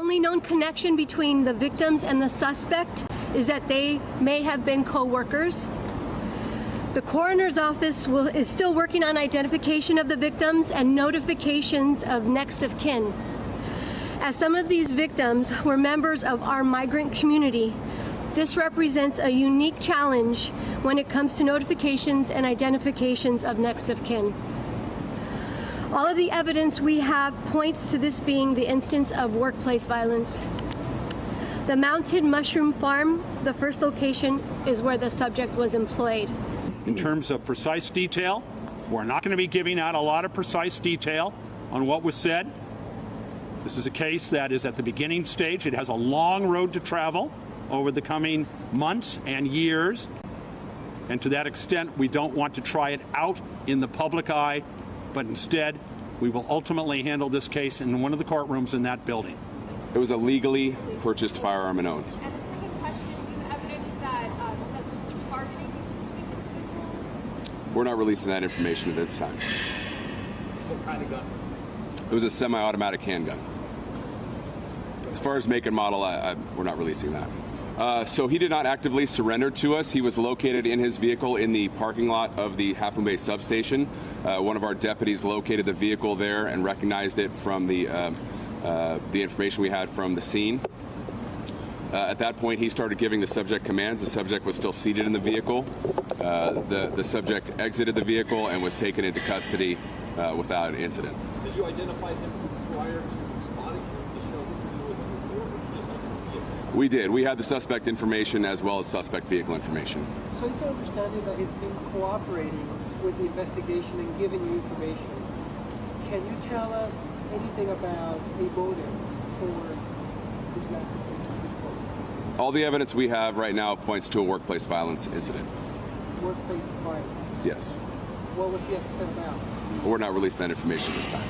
only known connection between the victims and the suspect is that they may have been co-workers. The coroner's office is still working on identification of the victims and notifications of next of kin. As some of these victims were members of our migrant community, this represents a unique challenge when it comes to notifications and identifications of next of kin. All of the evidence we have points to this being the instance of workplace violence. The Mounted Mushroom Farm, the first location, is where the subject was employed. In terms of precise detail, we're not going to be giving out a lot of precise detail on what was said. This is a case that is at the beginning stage. It has a long road to travel over the coming months and years. And to that extent, we don't want to try it out in the public eye, but instead, we will ultimately handle this case in one of the courtrooms in that building. It was a legally purchased firearm and owned. And the second question, do you have evidence that the suspect was targeting these individuals? We're not releasing that information at this time. What kind of gun? It was a semi-automatic handgun. As far as make and model, we're not releasing that. So he did not actively surrender to us. He was located in his vehicle in the parking lot of the Half Moon Bay substation. One of our deputies located the vehicle there and recognized it from the information we had from the scene. At that point, he started giving the subject commands. The subject was still seated in the vehicle. The subject exited the vehicle and was taken into custody without incident. Did you identify him prior to responding to the show who you were looking for, or just like the vehicle? We did. We had the suspect information as well as suspect vehicle information. So it's our understanding that he's been cooperating with the investigation and giving you information. Can you tell us anything about a motive for this massacre at this point? All the evidence we have right now points to a workplace violence incident. Workplace violence? Yes. What was the episode about? We're not releasing that information this time.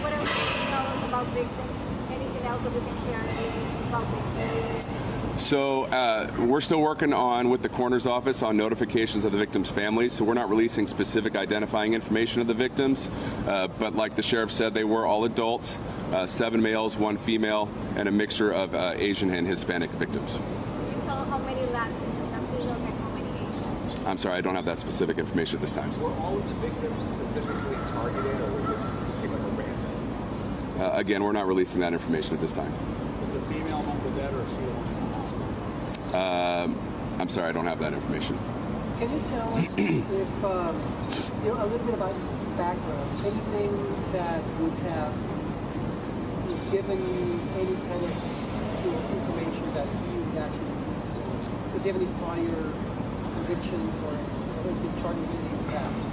What else can you tell us about victims? Anything else that we can share about victims? So we're still working on, with the coroner's office, on notifications of the victims' families. So we're not releasing specific identifying information of the victims. But like the sheriff said, they were all adults, 7 males, 1 female, and a mixture of Asian and Hispanic victims. Can you tell how many Latinos and how many Asians? I'm sorry, I don't have that specific information at this time. Were all of the victims specifically targeted, or was it particular random? Again, we're not releasing that information at this time. Was the female among the dead, or is she the one in the hospital? I'm sorry, I don't have that information. Can you tell us if, you know, a little bit about his background, anything that would have given you any kind of information that he would actually do? Does he have any prior convictions or has been charged with anything in the past?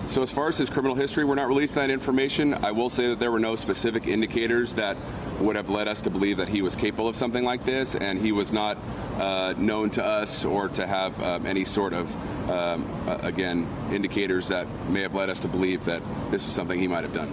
So as far as his criminal history, we're not releasing that information. I will say that there were no specific indicators that would have led us to believe that he was capable of something like this, and he was not known to us or to have any sort of, again, indicators that may have led us to believe that this is something he might have done.